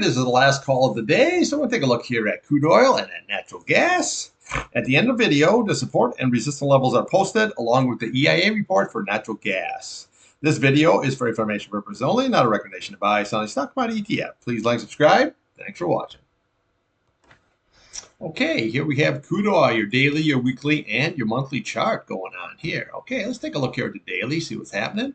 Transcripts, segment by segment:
this is the last call of the day, so we'll take a look here at crude oil and at natural gas. At the end of the video, the support and resistance levels are posted along with the EIA report for natural gas. This video is for information purposes only, not a recommendation to buy, sell, any stock, commodity, ETF. Please like, subscribe. Thanks for watching. Okay, here we have crude oil, your daily, your weekly, and your monthly chart going on here. Okay, let's take a look here at the daily, see what's happening.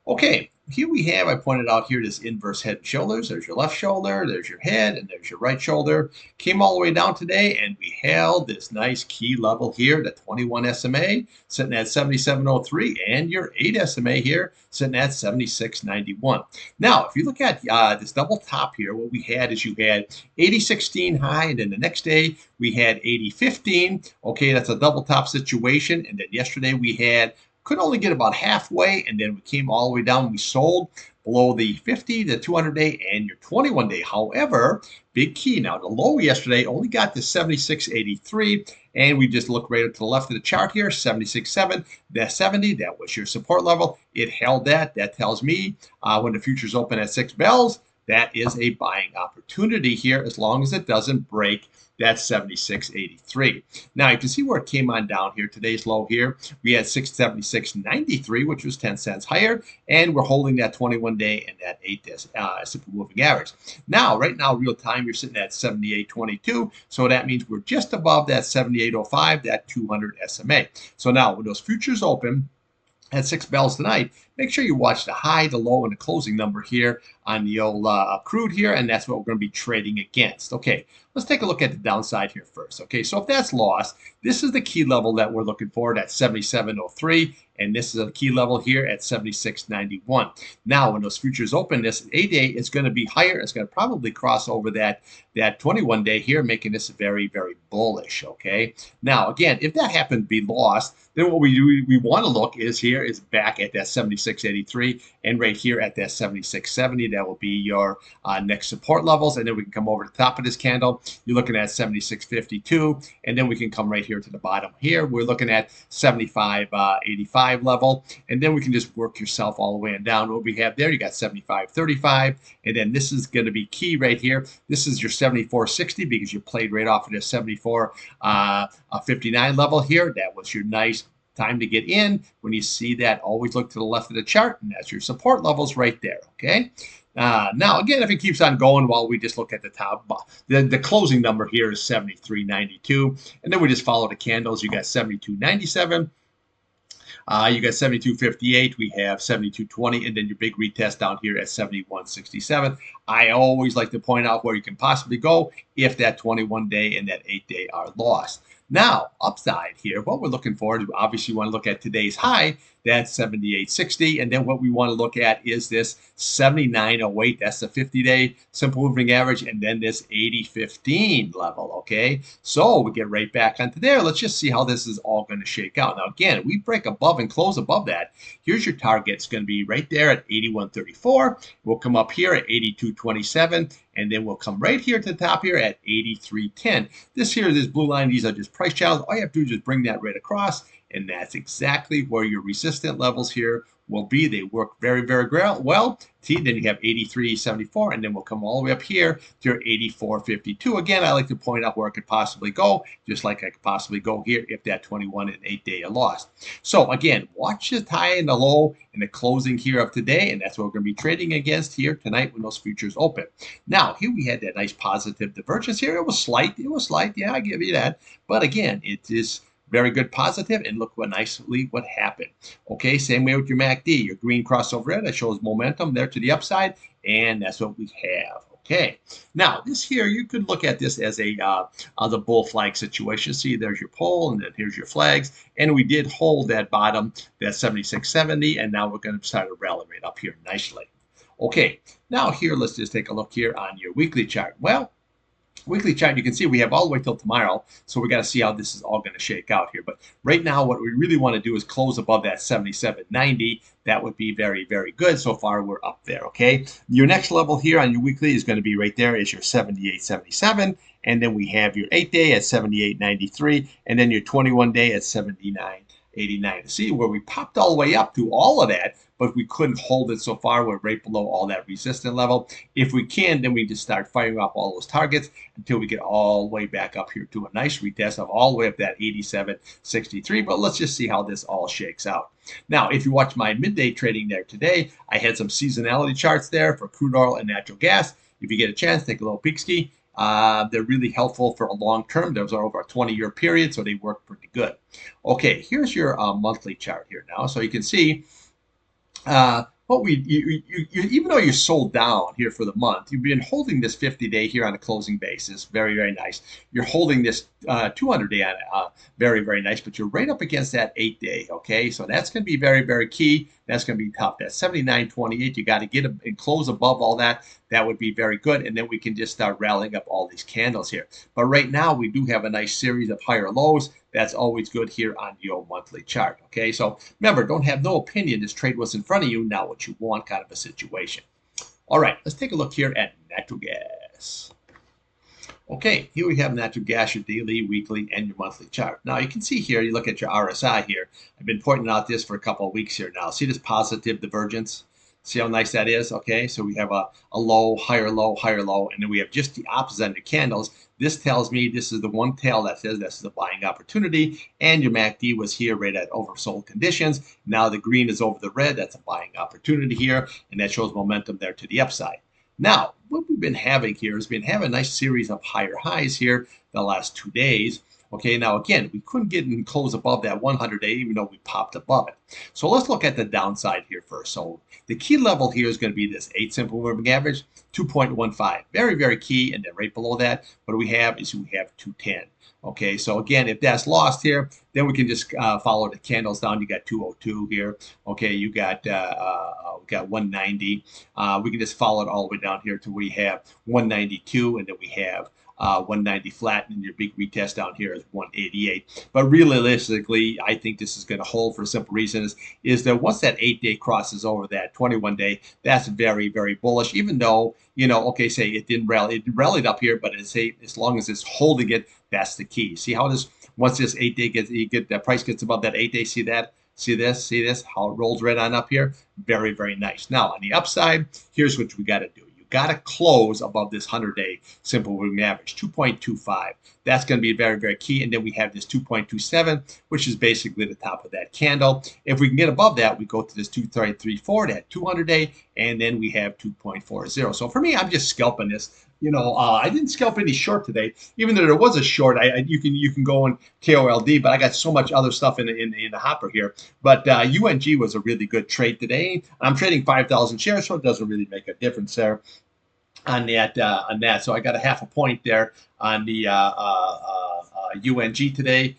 Okay, here we have, I pointed out here, this inverse head and shoulders. There's your left shoulder, there's your head, and there's your right shoulder. Came all the way down today, and we held this nice key level here, the 21 SMA, sitting at 77.03, and your 8 SMA here, sitting at 76.91. Now, if you look at this double top here, what we had is you had 80.16 high, and then the next day we had 80.15. Okay, that's a double top situation, and then yesterday we had could only get about halfway, and then we came all the way down. We sold below the 50, the 200-day, and your 21-day. However, big key now, the low yesterday only got to 76.83, and we just look right up to the left of the chart here, 76.7, that 70, that was your support level. It held that. That tells me when the futures open at 6 bells, that is a buying opportunity here as long as it doesn't break that 76.83. Now you can see where it came on down here. Today's low here, we had 676.93, which was 10 cents higher, and we're holding that 21-day and that 8-day simple moving average. Now, right now, real time, you're sitting at 78.22, so that means we're just above that 78.05, that 200 SMA. So now, when those futures open at 6 bells tonight, make sure you watch the high, the low, and the closing number here on the old crude here, and that's what we're going to be trading against. Okay, let's take a look at the downside here first. Okay, so if that's lost, this is the key level that we're looking for at 77.03, and this is a key level here at 76.91. Now, when those futures open, this 8-day is going to be higher. It's going to probably cross over that 21-day here, making this very, very bullish. Okay, now again, if that happened to be lost, then what we want to look is here is back at that 76.83 and right here at that 76.70. That will be your next support levels, and then we can come over to the top of this candle. You're looking at 76.52, and then we can come right here to the bottom here. We're looking at 75.85 level, and then we can just work yourself all the way and down. What we have there, you got 75.35, and then this is going to be key right here. This is your 74.60 because you played right off of the 74.59 level here. That was your nice time to get in. When you see that, always look to the left of the chart, and that's your support levels right there. Okay. Now, again, if it keeps on going, while we just look at the top, the closing number here is 73.92, and then we just follow the candles. You got 72.97. You got 72.58. We have 72.20, and then your big retest down here at 71.67. I always like to point out where you can possibly go if that 21-day and that 8-day are lost. Now, upside here, what we're looking for is obviously you want to look at today's high, that's 78.60, and then what we want to look at is this 79.08, that's the 50-day simple moving average, and then this 80.15 level, okay? So we get right back onto there. Let's just see how this is all going to shake out. Now, again, we break above and close above that. Here's your target. It's going to be right there at 81.34. We'll come up here at 82.27, and then we'll come right here to the top here at 83.10. This blue line, these are just price channels. All you have to do is just bring that right across, and that's exactly where your resistant levels here will be. They work very, very well. See, then you have 83.74, and then we'll come all the way up here to 84.52. Again, I like to point out where it could possibly go, just like I could possibly go here if that 21 and 8-day are lost. So again, watch the high and the low and the closing here of today, and that's what we're going to be trading against here tonight when those futures open. Now, here we had that nice positive divergence here. It was slight, yeah, I give you that. But again, it is very good positive, and look what happened. Okay, same way with your MACD, your green crossover red, that shows momentum there to the upside, and that's what we have. Okay, now this here, you could look at this as a the bull flag situation. See, there's your pole, and then here's your flags, and we did hold that bottom, that 76.70, and now we're going to start to rally right up here nicely. Okay, now here, let's just take a look here on your weekly chart. Well, weekly chart, you can see we have all the way till tomorrow, so we got to see how this is all going to shake out here. But right now, what we really want to do is close above that 77.90. That would be very, very good. So far, we're up there, okay? Your next level here on your weekly is going to be right there is your 78.77, and then we have your 8-day at 78.93, and then your 21-day at 79. 89. See where we popped all the way up to all of that, but we couldn't hold it so far. We're right below all that resistance level. If we can, then we just start firing off all those targets until we get all the way back up here to a nice retest of all the way up that 87.63. But let's just see how this all shakes out. Now, if you watch my midday trading there today, I had some seasonality charts there for crude oil and natural gas. If you get a chance, take a little peek ski. They're really helpful for a long term. Those are over a 20-year period, so they work pretty good. Okay, here's your monthly chart here now. So you can see even though you're sold down here for the month, you've been holding this 50-day here on a closing basis. Very, very nice. You're holding this 200-day on very, very nice, but you're right up against that 8-day. Okay, so that's going to be very, very key. That's going to be tough. That 79.28, you got to get and close above all that. That would be very good, and then we can just start rallying up all these candles here. But right now, we do have a nice series of higher lows. That's always good here on your monthly chart. Okay, so remember, don't have no opinion. This trade was in front of you, not what you want kind of a situation. All right, let's take a look here at natural gas. Okay, here we have natural gas, your daily, weekly, and your monthly chart. Now, you can see here, you look at your RSI here. I've been pointing out this for a couple of weeks here now. See this positive divergence? See how nice that is? Okay, so we have a low, higher low, higher low, and then we have just the opposite end of candles. This tells me this is the one tail that says this is a buying opportunity, and your MACD was here right at oversold conditions. Now the green is over the red. That's a buying opportunity here, and that shows momentum there to the upside. Now, what we've been having here is been having a nice series of higher highs here the last 2 days. Okay, now again, we couldn't get and close above that 100-day, even though we popped above it. So let's look at the downside here first. So the key level here is going to be this 8 simple moving average, 2.15. Very, very key. And then right below that, what do we have is we have 210. Okay, so again, if that's lost here, then we can just follow the candles down. You got 202 here. Okay, you got 190. We can just follow it all the way down here to we have 192, and then we have 190 flat, and your big retest down here is 188. But realistically, I think this is going to hold for a simple reason is that once that 8-day crosses over that 21-day, that's very, very bullish. Even though, you know, okay, say it didn't rally, it rallied up here, but as long as it's holding it, that's the key. See how this once this 8-day the price gets above that 8-day, see that? See this, how it rolls right on up here? Very, very nice. Now, on the upside, here's what we got to do. Got to close above this 100-day simple moving average, 2.25. That's going to be very, very key. And then we have this 2.27, which is basically the top of that candle. If we can get above that, we go to this 2.34, that 200-day, and then we have 2.40. So for me, I'm just scalping this. You know, I didn't scalp any short today, even though there was a short. You can go on KOLD, but I got so much other stuff in the hopper here. But UNG was a really good trade today. I'm trading 5,000 shares, so it doesn't really make a difference there on that. So I got a half a point there on the UNG today.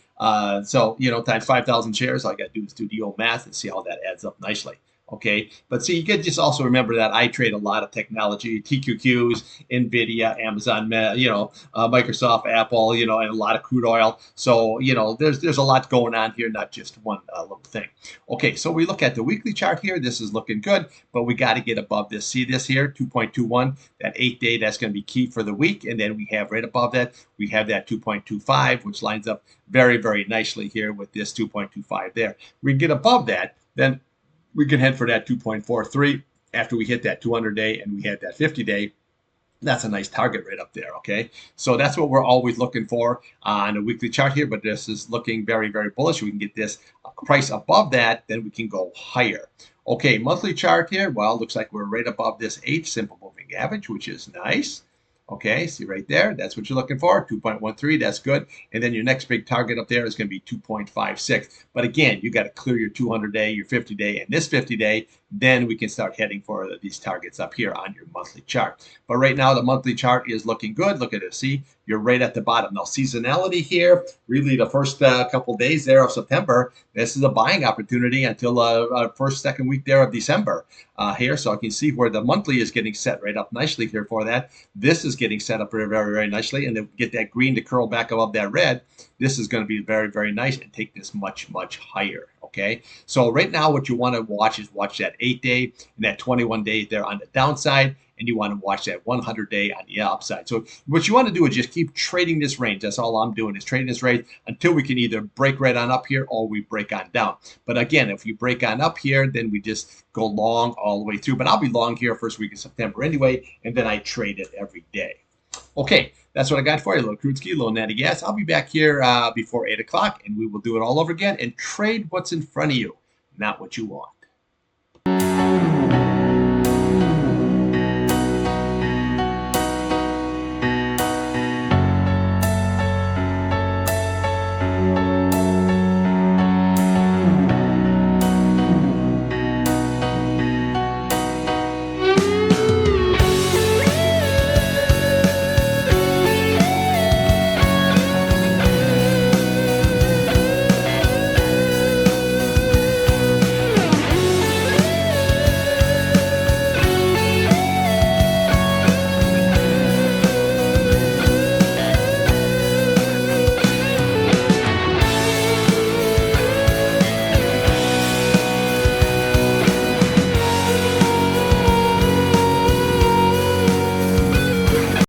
So you know, times 5,000 shares, all I got to do is do the old math and see how that adds up nicely. Okay, but see, you can just also remember that I trade a lot of technology, TQQs, NVIDIA, Amazon, Microsoft, Apple, you know, and a lot of crude oil. So, you know, there's a lot going on here, not just one little thing. Okay, so we look at the weekly chart here. This is looking good, but we got to get above this. See this here, 2.21, that 8-day, that's going to be key for the week. And then we have right above that, we have that 2.25, which lines up very, very nicely here with this 2.25 there. We get above that, then we can head for that 2.43 after we hit that 200-day and we had that 50-day. That's a nice target right up there, okay? So that's what we're always looking for on a weekly chart here, but this is looking very, very bullish. We can get this price above that, then we can go higher. Okay, monthly chart here, well, looks like we're right above this 8 simple moving average, which is nice. Okay, see right there, that's what you're looking for, 2.13, that's good. And then your next big target up there is going to be 2.56. But again, you got to clear your 200-day, your 50-day, and this 50-day, then we can start heading for these targets up here on your monthly chart. But right now, the monthly chart is looking good. Look at it, see, you're right at the bottom. Now, seasonality here, really the first couple days there of September, this is a buying opportunity until first, second week there of December here. So I can see where the monthly is getting set right up nicely here for that. This is getting set up very, very, very nicely. And then get that green to curl back above that red. This is going to be very, very nice and take this much, much higher. Okay, so right now what you want to watch is watch that 8-day and that 21-day there on the downside. and you want to watch that 100-day on the upside. So what you want to do is just keep trading this range. That's all I'm doing is trading this range until we can either break right on up here or we break on down. But again, if we break on up here, then we just go long all the way through. But I'll be long here first week of September anyway, and then I trade it every day. Okay, that's what I got for you. A little crude ski, a little natty gas. I'll be back here before 8 o'clock, and we will do it all over again and trade what's in front of you, not what you want.